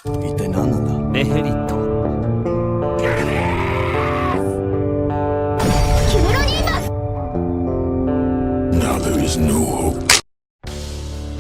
一体何なんだ。メヘリット。Now there is no hope.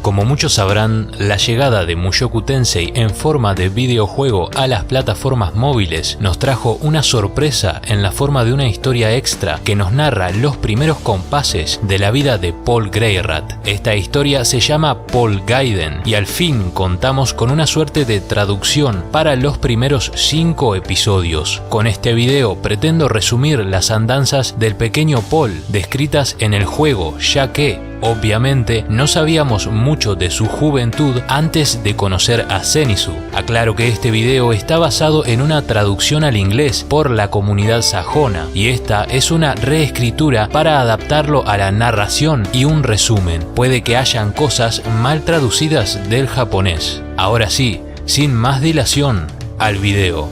Como muchos sabrán, la llegada de Mushoku Tensei en forma de videojuego a las plataformas móviles nos trajo una sorpresa en la forma de una historia extra que nos narra los primeros compases de la vida de Paul Greyrat. Esta historia se llama Paul Gaiden y al fin contamos con una suerte de traducción para los primeros 5 episodios. Con este video pretendo resumir las andanzas del pequeño Paul descritas en el juego, ya que obviamente no sabíamos mucho de su juventud antes de conocer a Zenitsu. Aclaro que este video está basado en una traducción al inglés por la comunidad sajona y esta es una reescritura para adaptarlo a la narración y un resumen. Puede que hayan cosas mal traducidas del japonés. Ahora sí, sin más dilación, al video.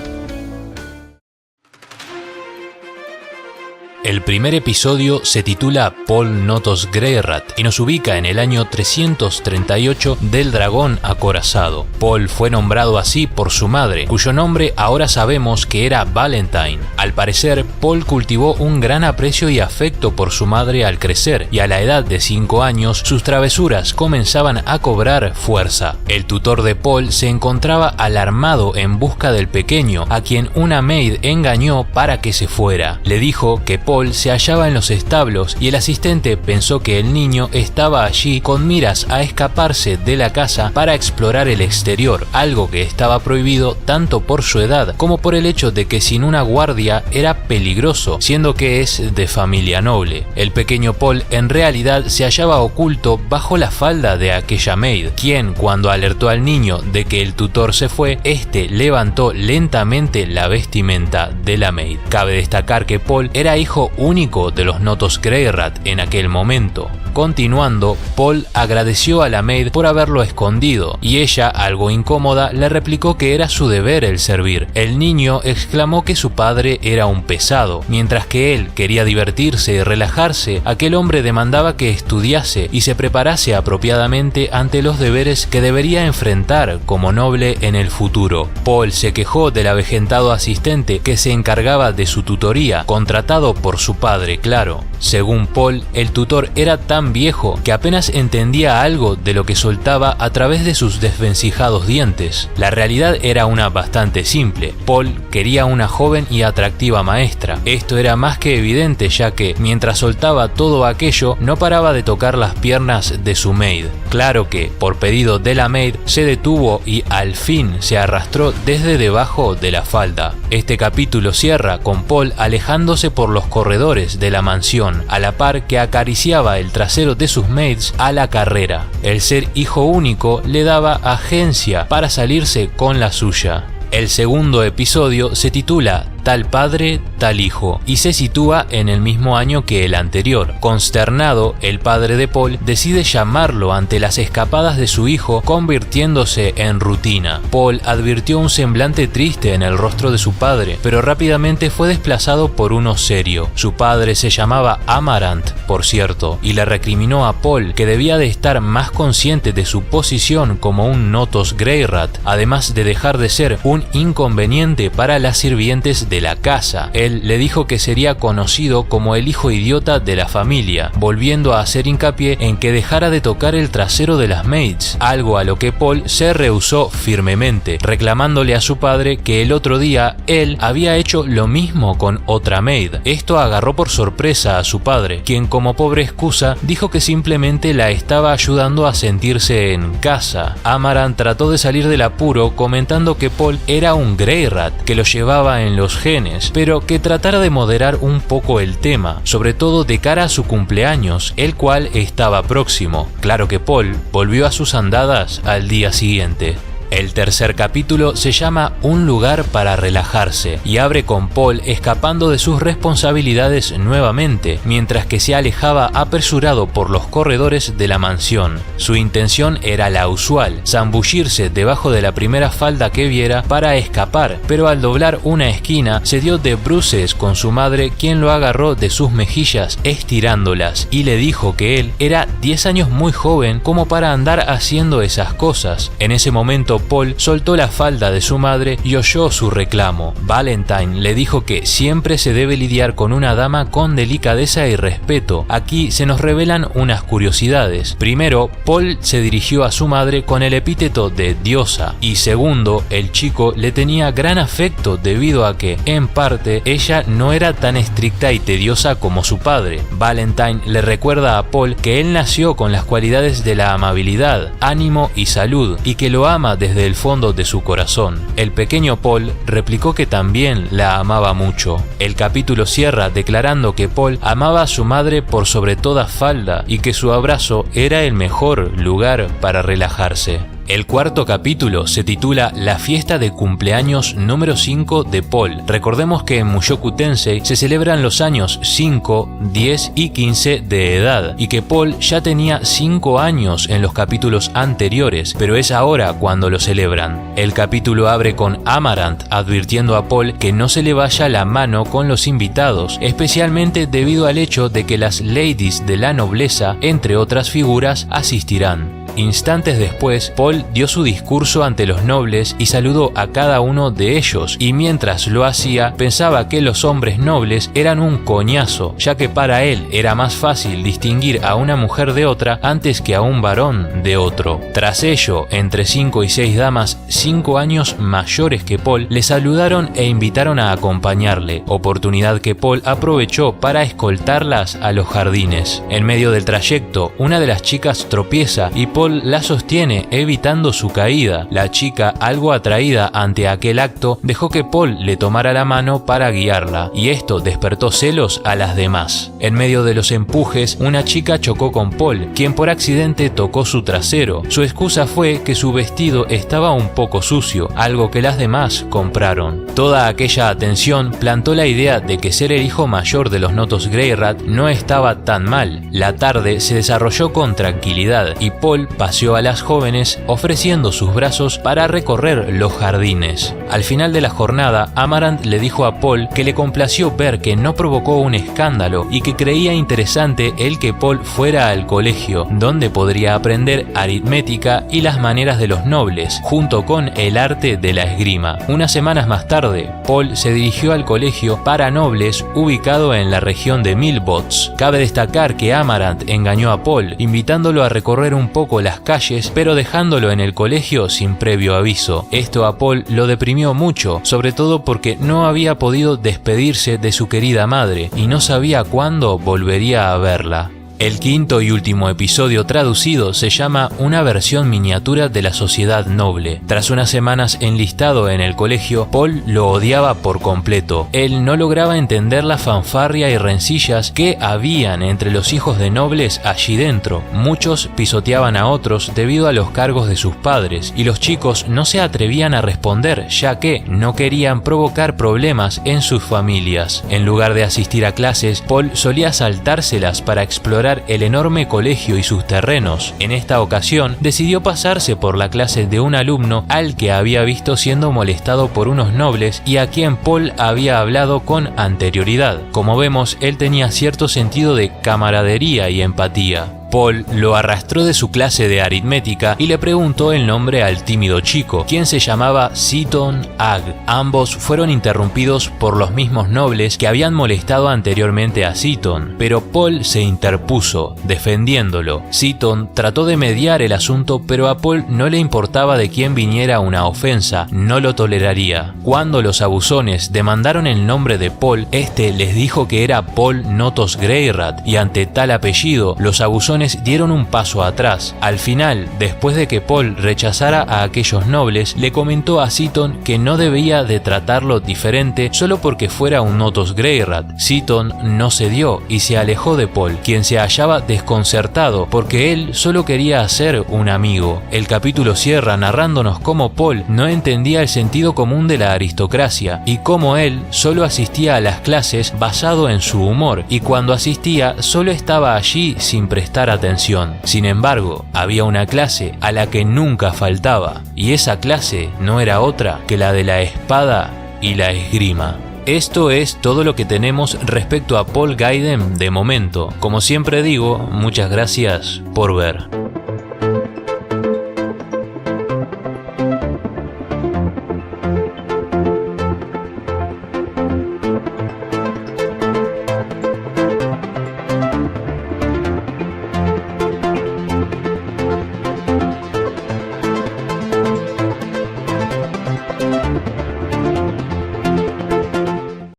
El primer episodio se titula Paul Notos Greyrat y nos ubica en el año 338 del dragón acorazado. Paul fue nombrado así por su madre, cuyo nombre ahora sabemos que era Valentine. Al parecer, Paul cultivó un gran aprecio y afecto por su madre al crecer, y a la edad de 5 años sus travesuras comenzaban a cobrar fuerza. El tutor de Paul se encontraba alarmado en busca del pequeño, a quien una maid engañó para que se fuera. Le dijo que Paul se hallaba en los establos y el asistente pensó que el niño estaba allí con miras a escaparse de la casa para explorar el exterior, algo que estaba prohibido tanto por su edad como por el hecho de que sin una guardia era peligroso, siendo que es de familia noble. El pequeño Paul en realidad se hallaba oculto bajo la falda de aquella maid, quien cuando alertó al niño de que el tutor se fue, este levantó lentamente la vestimenta de la maid. Cabe destacar que Paul era hijo único de los Notos Greyrat en aquel momento. Continuando, Paul agradeció a la maid por haberlo escondido y ella, algo incómoda, le replicó que era su deber el servir. El niño exclamó que su padre era un pesado. Mientras que él quería divertirse y relajarse, aquel hombre demandaba que estudiase y se preparase apropiadamente ante los deberes que debería enfrentar como noble en el futuro. Paul se quejó del avejentado asistente que se encargaba de su tutoría, contratado por su padre, claro. Según Paul, el tutor era tan viejo que apenas entendía algo de lo que soltaba a través de sus desvencijados dientes. La realidad era una bastante simple. Paul quería una joven y atractiva maestra. Esto era más que evidente, ya que mientras soltaba todo aquello no paraba de tocar las piernas de su maid. Claro que, por pedido de la maid, se detuvo y al fin se arrastró desde debajo de la falda. Este capítulo cierra con Paul alejándose por los corredores de la mansión, a la par que acariciaba el trasero de sus maids a la carrera. El ser hijo único le daba agencia para salirse con la suya. El segundo episodio se titula Tal padre, tal hijo, y se sitúa en el mismo año que el anterior. Consternado, el padre de Paul decide llamarlo ante las escapadas de su hijo, convirtiéndose en rutina. Paul advirtió un semblante triste en el rostro de su padre, pero rápidamente fue desplazado por uno serio. Su padre se llamaba Amaranth, por cierto, y le recriminó a Paul que debía de estar más consciente de su posición como un Notos Greyrat, además de dejar de ser un inconveniente para las sirvientes de la casa. Él le dijo que sería conocido como el hijo idiota de la familia, volviendo a hacer hincapié en que dejara de tocar el trasero de las maids, algo a lo que Paul se rehusó firmemente, reclamándole a su padre que el otro día él había hecho lo mismo con otra maid. Esto agarró por sorpresa a su padre, quien como pobre excusa dijo que simplemente la estaba ayudando a sentirse en casa. Amaranth trató de salir del apuro comentando que Paul era un Greyrat, que lo llevaba en los genes, pero que tratara de moderar un poco el tema, sobre todo de cara a su cumpleaños, el cual estaba próximo. Claro que Paul volvió a sus andadas al día siguiente. El tercer capítulo se llama Un lugar para relajarse y abre con Paul escapando de sus responsabilidades nuevamente, mientras que se alejaba apresurado por los corredores de la mansión. Su intención era la usual, zambullirse debajo de la primera falda que viera para escapar, pero al doblar una esquina se dio de bruces con su madre, quien lo agarró de sus mejillas estirándolas y le dijo que él era 10 años muy joven como para andar haciendo esas cosas. En ese momento Esto, Paul soltó la falda de su madre y oyó su reclamo. Valentine le dijo que siempre se debe lidiar con una dama con delicadeza y respeto. Aquí se nos revelan unas curiosidades. Primero, Paul se dirigió a su madre con el epíteto de diosa, y segundo, el chico le tenía gran afecto debido a que, en parte, ella no era tan estricta y tediosa como su padre. Valentine le recuerda a Paul que él nació con las cualidades de la amabilidad, ánimo y salud, y que lo ama desde el fondo de su corazón. El pequeño Paul replicó que también la amaba mucho. El capítulo cierra declarando que Paul amaba a su madre por sobre toda falda y que su abrazo era el mejor lugar para relajarse. El cuarto capítulo se titula La fiesta de cumpleaños número 5 de Paul. Recordemos que en Mushoku Tensei se celebran los años 5, 10 y 15 de edad, y que Paul ya tenía 5 años en los capítulos anteriores, pero es ahora cuando lo celebran. El capítulo abre con Amaranth advirtiendo a Paul que no se le vaya la mano con los invitados, especialmente debido al hecho de que las ladies de la nobleza, entre otras figuras, asistirán. Instantes después, Paul dio su discurso ante los nobles y saludó a cada uno de ellos, y mientras lo hacía pensaba que los hombres nobles eran un coñazo, ya que para él era más fácil distinguir a una mujer de otra antes que a un varón de otro. Tras ello, entre 5 y 6 damas 5 años mayores que Paul le saludaron e invitaron a acompañarle, oportunidad que Paul aprovechó para escoltarlas a los jardines. En medio del trayecto, una de las chicas tropieza y Paul la sostiene evitando su caída. La chica, algo atraída ante aquel acto, dejó que Paul le tomara la mano para guiarla, y esto despertó celos a las demás. En medio de los empujes, una chica chocó con Paul, quien por accidente tocó su trasero. Su excusa fue que su vestido estaba un poco sucio, algo que las demás compraron. Toda aquella atención plantó la idea de que ser el hijo mayor de los Notos Greyrat no estaba tan mal. La tarde se desarrolló con tranquilidad y Paul paseó a las jóvenes ofreciendo sus brazos para recorrer los jardines. Al final de la jornada, Amaranth le dijo a Paul que le complació ver que no provocó un escándalo y que creía interesante el que Paul fuera al colegio, donde podría aprender aritmética y las maneras de los nobles, junto con el arte de la esgrima. Unas semanas más tarde, Paul se dirigió al colegio para nobles ubicado en la región de Milbots. Cabe destacar que Amaranth engañó a Paul, invitándolo a recorrer un poco las calles, pero dejándolo en el colegio sin previo aviso. Esto a Paul lo deprimió mucho, sobre todo porque no había podido despedirse de su querida madre y no sabía cuándo volvería a verla. El quinto y último episodio traducido se llama Una versión miniatura de la sociedad noble. Tras unas semanas enlistado en el colegio, Paul lo odiaba por completo. Él no lograba entender la fanfarria y rencillas que habían entre los hijos de nobles allí dentro. Muchos pisoteaban a otros debido a los cargos de sus padres, y los chicos no se atrevían a responder ya que no querían provocar problemas en sus familias. En lugar de asistir a clases, Paul solía saltárselas para explorar el enorme colegio y sus terrenos. En esta ocasión decidió pasarse por la clase de un alumno al que había visto siendo molestado por unos nobles y a quien Paul había hablado con anterioridad. Como vemos, él tenía cierto sentido de camaradería y empatía. Paul lo arrastró de su clase de aritmética y le preguntó el nombre al tímido chico, quien se llamaba Seaton Ag. Ambos fueron interrumpidos por los mismos nobles que habían molestado anteriormente a Seaton, pero Paul se interpuso, defendiéndolo. Seaton trató de mediar el asunto, pero a Paul no le importaba de quién viniera una ofensa, no lo toleraría. Cuando los abusones demandaron el nombre de Paul, este les dijo que era Paul Notos Greyrat, y ante tal apellido, los abusones dieron un paso atrás. Al final, después de que Paul rechazara a aquellos nobles, le comentó a Seaton que no debía de tratarlo diferente solo porque fuera un Notos Greyrat. Seaton no cedió y se alejó de Paul, quien se hallaba desconcertado porque él solo quería hacer un amigo. El capítulo cierra narrándonos cómo Paul no entendía el sentido común de la aristocracia y cómo él solo asistía a las clases basado en su humor, y cuando asistía solo estaba allí sin prestar atención. Sin embargo, había una clase a la que nunca faltaba, y esa clase no era otra que la de la espada y la esgrima. Esto es todo lo que tenemos respecto a Paul Gaiden de momento. Como siempre digo, muchas gracias por ver.